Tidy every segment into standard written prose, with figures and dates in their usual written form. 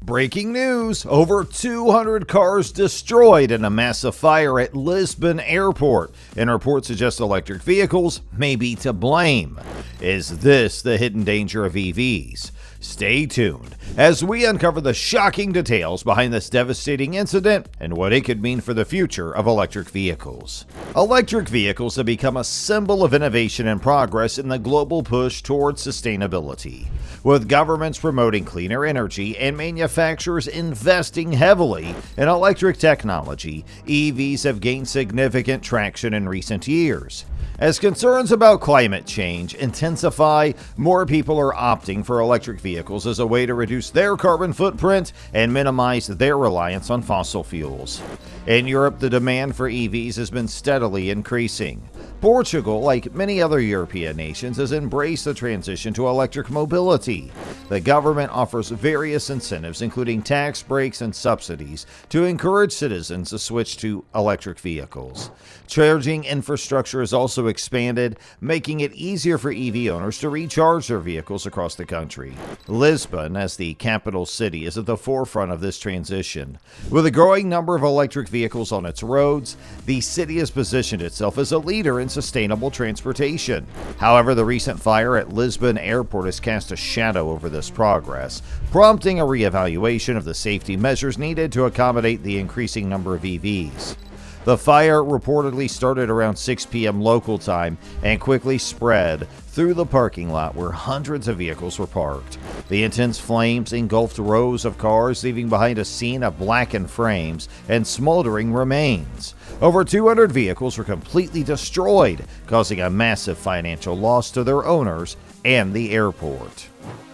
Breaking news, over 200 cars destroyed in a massive fire at Lisbon Airport, and reports suggest electric vehicles may be to blame. Is this the hidden danger of EVs? Stay tuned as we uncover the shocking details behind this devastating incident and what it could mean for the future of electric vehicles. Electric vehicles have become a symbol of innovation and progress in the global push towards sustainability. With governments promoting cleaner energy and manufacturers investing heavily in electric technology, EVs have gained significant traction in recent years. As concerns about climate change intensify, more people are opting for electric vehicles as a way to reduce their carbon footprint and minimize their reliance on fossil fuels. In Europe, the demand for EVs has been steadily increasing. Portugal, like many other European nations, has embraced the transition to electric mobility. The government offers various incentives, including tax breaks and subsidies, to encourage citizens to switch to electric vehicles. Charging infrastructure is also expanded, making it easier for EV owners to recharge their vehicles across the country. Lisbon, as the capital city, is at the forefront of this transition. With a growing number of electric vehicles on its roads, the city has positioned itself as a leader in sustainable transportation. However, the recent fire at Lisbon Airport has cast a shadow over this progress, prompting a reevaluation of the safety measures needed to accommodate the increasing number of EVs. The fire reportedly started around 6 p.m. local time and quickly spread through the parking lot where hundreds of vehicles were parked. The intense flames engulfed rows of cars, leaving behind a scene of blackened frames and smoldering remains. Over 200 vehicles were completely destroyed, causing a massive financial loss to their owners and the airport.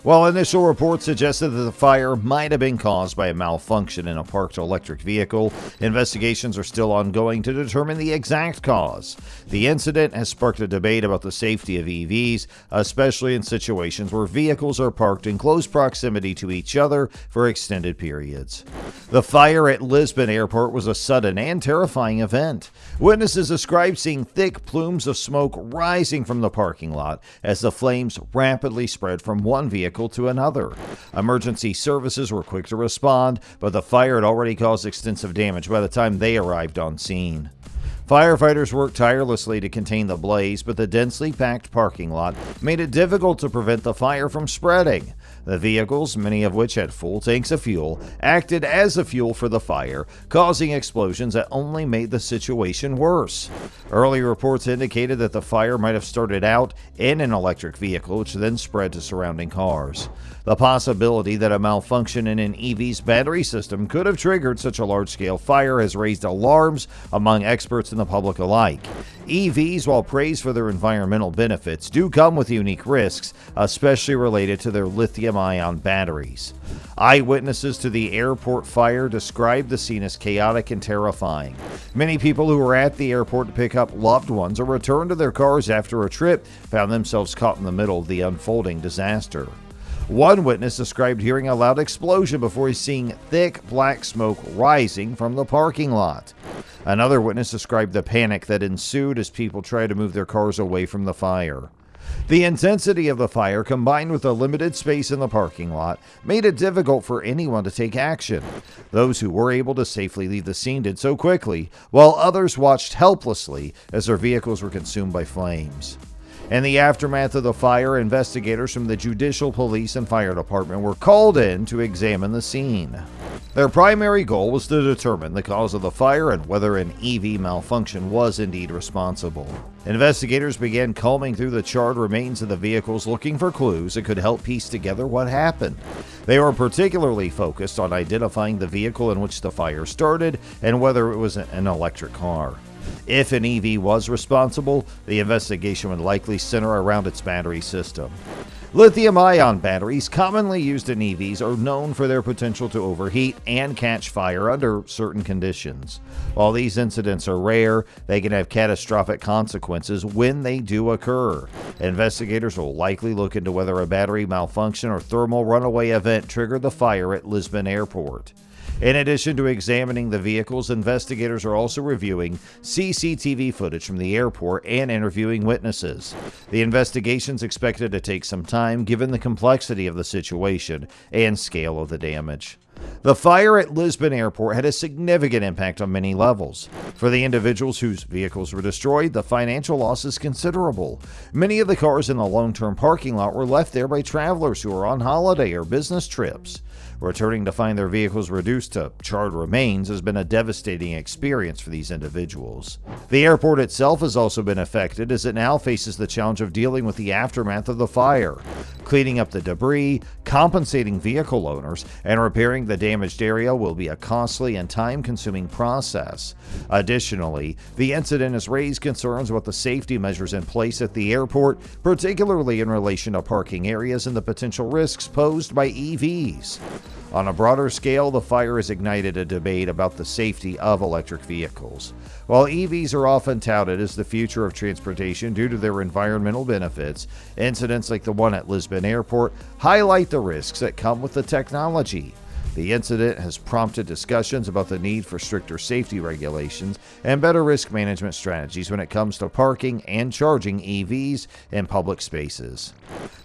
While initial reports suggested that the fire might have been caused by a malfunction in a parked electric vehicle, investigations are still ongoing to determine the exact cause. The incident has sparked a debate about the safety of EVs, especially in situations where vehicles are parked in close proximity to each other for extended periods. The fire at Lisbon Airport was a sudden and terrifying event. Witnesses described seeing thick plumes of smoke rising from the parking lot as the flames rapidly spread from one vehicle to another. Emergency services were quick to respond, but the fire had already caused extensive damage by the time they arrived on scene. Firefighters worked tirelessly to contain the blaze, but the densely packed parking lot made it difficult to prevent the fire from spreading. The vehicles, many of which had full tanks of fuel, acted as the fuel for the fire, causing explosions that only made the situation worse. Early reports indicated that the fire might have started out in an electric vehicle, which then spread to surrounding cars. The possibility that a malfunction in an EV's battery system could have triggered such a large-scale fire has raised alarms among experts and the public alike. EVs, while praised for their environmental benefits, do come with unique risks, especially related to their lithium-ion batteries. Eyewitnesses to the airport fire described the scene as chaotic and terrifying. Many people who were at the airport to pick up loved ones or return to their cars after a trip found themselves caught in the middle of the unfolding disaster. One witness described hearing a loud explosion before seeing thick black smoke rising from the parking lot. Another witness described the panic that ensued as people tried to move their cars away from the fire. The intensity of the fire, combined with the limited space in the parking lot, made it difficult for anyone to take action. Those who were able to safely leave the scene did so quickly, while others watched helplessly as their vehicles were consumed by flames. In the aftermath of the fire, investigators from the Judicial Police and Fire Department were called in to examine the scene. Their primary goal was to determine the cause of the fire and whether an EV malfunction was indeed responsible. Investigators began combing through the charred remains of the vehicles, looking for clues that could help piece together what happened. They were particularly focused on identifying the vehicle in which the fire started and whether it was an electric car. If an EV was responsible, the investigation would likely center around its battery system. Lithium-ion batteries, commonly used in EVs, are known for their potential to overheat and catch fire under certain conditions. While these incidents are rare, they can have catastrophic consequences when they do occur. Investigators will likely look into whether a battery malfunction or thermal runaway event triggered the fire at Lisbon Airport. In addition to examining the vehicles, investigators are also reviewing CCTV footage from the airport and interviewing witnesses. The investigation is expected to take some time given the complexity of the situation and scale of the damage. The fire at Lisbon Airport had a significant impact on many levels. For the individuals whose vehicles were destroyed, the financial loss is considerable. Many of the cars in the long-term parking lot were left there by travelers who are on holiday or business trips. Returning to find their vehicles reduced to charred remains has been a devastating experience for these individuals. The airport itself has also been affected as it now faces the challenge of dealing with the aftermath of the fire. Cleaning up the debris, compensating vehicle owners, and repairing the damaged area will be a costly and time-consuming process. Additionally, the incident has raised concerns about the safety measures in place at the airport, particularly in relation to parking areas and the potential risks posed by EVs. On a broader scale, the fire has ignited a debate about the safety of electric vehicles. While EVs are often touted as the future of transportation due to their environmental benefits, incidents like the one at Lisbon Airport highlight the risks that come with the technology. The incident has prompted discussions about the need for stricter safety regulations and better risk management strategies when it comes to parking and charging EVs in public spaces.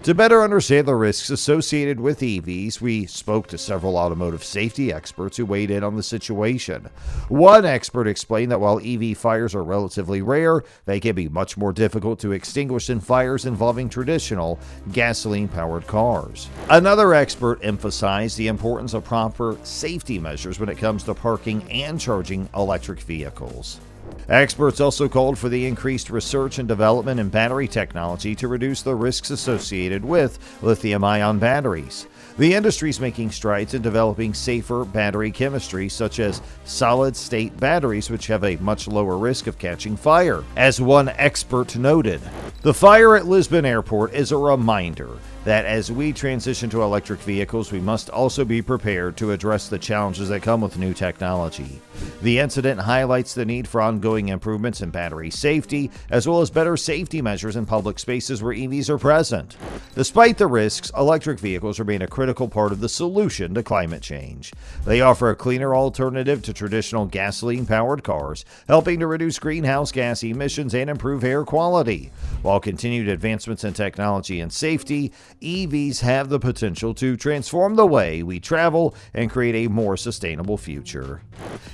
To better understand the risks associated with EVs, we spoke to several automotive safety experts who weighed in on the situation. One expert explained that while EV fires are relatively rare, they can be much more difficult to extinguish than fires involving traditional gasoline-powered cars. Another expert emphasized the importance of proper safety measures when it comes to parking and charging electric vehicles. Experts also called for the increased research and development in battery technology to reduce the risks associated with lithium-ion batteries. The industry is making strides in developing safer battery chemistry, such as solid-state batteries, which have a much lower risk of catching fire. As one expert noted, the fire at Lisbon Airport is a reminder that as we transition to electric vehicles, we must also be prepared to address the challenges that come with new technology. The incident highlights the need for ongoing improvements in battery safety, as well as better safety measures in public spaces where EVs are present. Despite the risks, electric vehicles remain a critical part of the solution to climate change. They offer a cleaner alternative to traditional gasoline-powered cars, helping to reduce greenhouse gas emissions and improve air quality. While continued advancements in technology and safety, EVs have the potential to transform the way we travel and create a more sustainable future.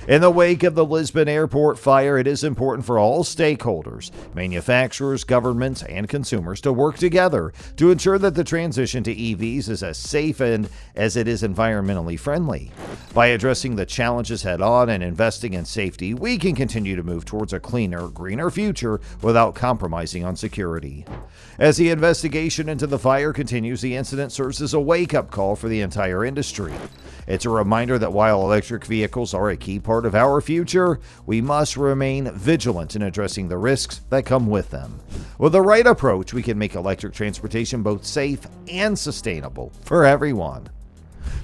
In the wake of the Lisbon Airport fire, it is important for all stakeholders, manufacturers, governments, and consumers to work together to ensure that the transition to EVs is as safe and as it is environmentally friendly. By addressing the challenges head-on and investing in safety, we can continue to move towards a cleaner, greener future without compromising on security. As the investigation into the fire continues, the incident serves as a wake-up call for the entire industry. It's a reminder that while electric vehicles are a key part of our future, we must remain vigilant in addressing the risks that come with them. With the right approach, we can make electric transportation both safe and sustainable for everyone.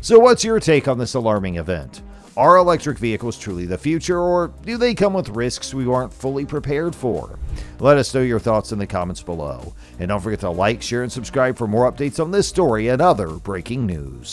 So what's your take on this alarming event? Are electric vehicles truly the future, or do they come with risks we aren't fully prepared for? Let us know your thoughts in the comments below. And don't forget to like, share, and subscribe for more updates on this story and other breaking news.